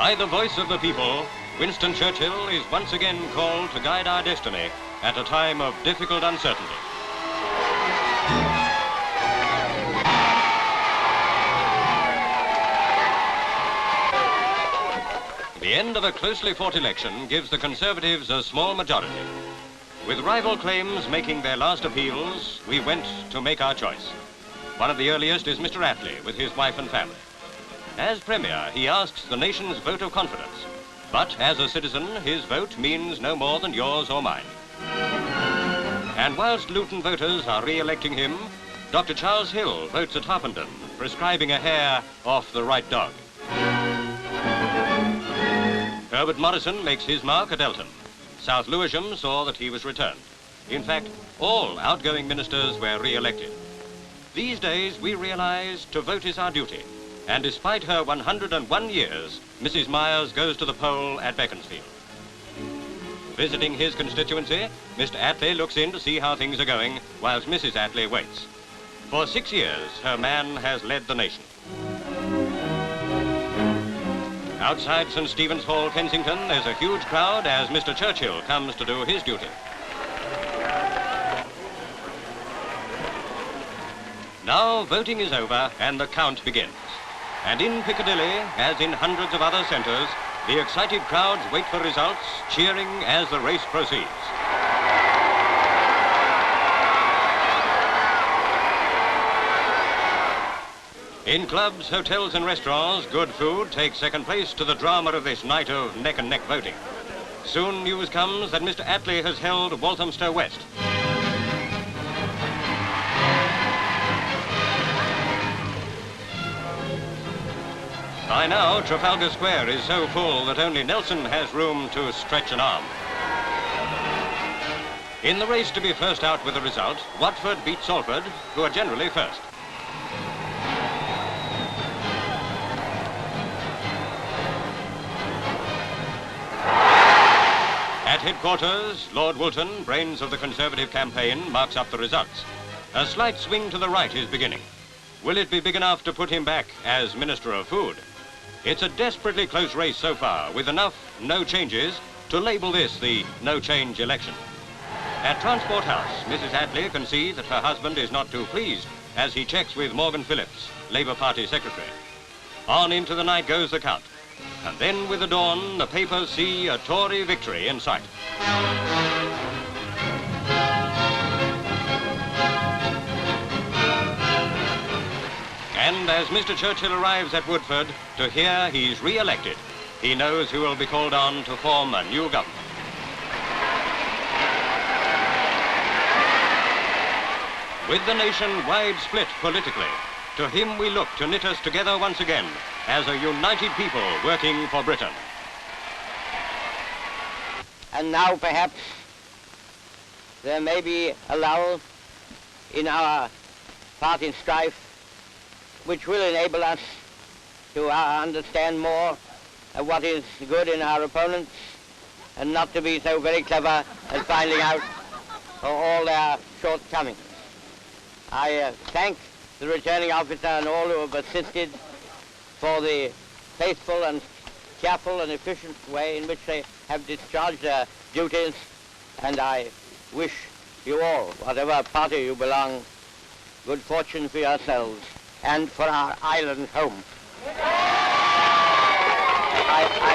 By the voice of the people, Winston Churchill is once again called to guide our destiny at a time of difficult uncertainty. The end of a closely fought election gives the Conservatives a small majority. With rival claims making their last appeals, we went to make our choice. One of the earliest is Mr Attlee with his wife and family. As Premier, he asks the nation's vote of confidence. But as a citizen, his vote means no more than yours or mine. And whilst Luton voters are re-electing him, Dr Charles Hill votes at Harpenden, prescribing a hair off the right dog. Herbert Morrison makes his mark at Eltham. South Lewisham saw that he was returned. In fact, all outgoing ministers were re-elected. These days, we realise to vote is our duty. And despite her 101 years, Mrs Myers goes to the poll at Beaconsfield. Visiting his constituency, Mr Attlee looks in to see how things are going, whilst Mrs Attlee waits. For 6 years, her man has led the nation. Outside St Stephen's Hall, Kensington, there's a huge crowd as Mr Churchill comes to do his duty. Now voting is over and the count begins. And in Piccadilly, as in hundreds of other centres, the excited crowds wait for results, cheering as the race proceeds. In clubs, hotels and restaurants, good food takes second place to the drama of this night of neck-and-neck voting. Soon news comes that Mr Attlee has held Walthamstow West. By now, Trafalgar Square is so full that only Nelson has room to stretch an arm. In the race to be first out with the result, Watford beat Salford, who are generally first. At headquarters, Lord Woolton, brains of the Conservative campaign, marks up the results. A slight swing to the right is beginning. Will it be big enough to put him back as Minister of Food? It's a desperately close race so far, with enough no changes to label this the no-change election. At Transport House, Mrs Attlee can see that her husband is not too pleased as he checks with Morgan Phillips, Labour Party Secretary. On into the night goes the count. And then with the dawn, the papers see a Tory victory in sight. And as Mr Churchill arrives at Woodford to hear he's re-elected, he knows who will be called on to form a new government. With the nation wide split politically, to him we look to knit us together once again as a united people working for Britain. And now perhaps there may be a lull in our party strife which will enable us to understand more of what is good in our opponents and not to be so very clever at finding out all their shortcomings. I thank the returning officer and all who have assisted for the faithful and careful and efficient way in which they have discharged their duties, and I wish you all, whatever party you belong, good fortune for yourselves and for our island home. I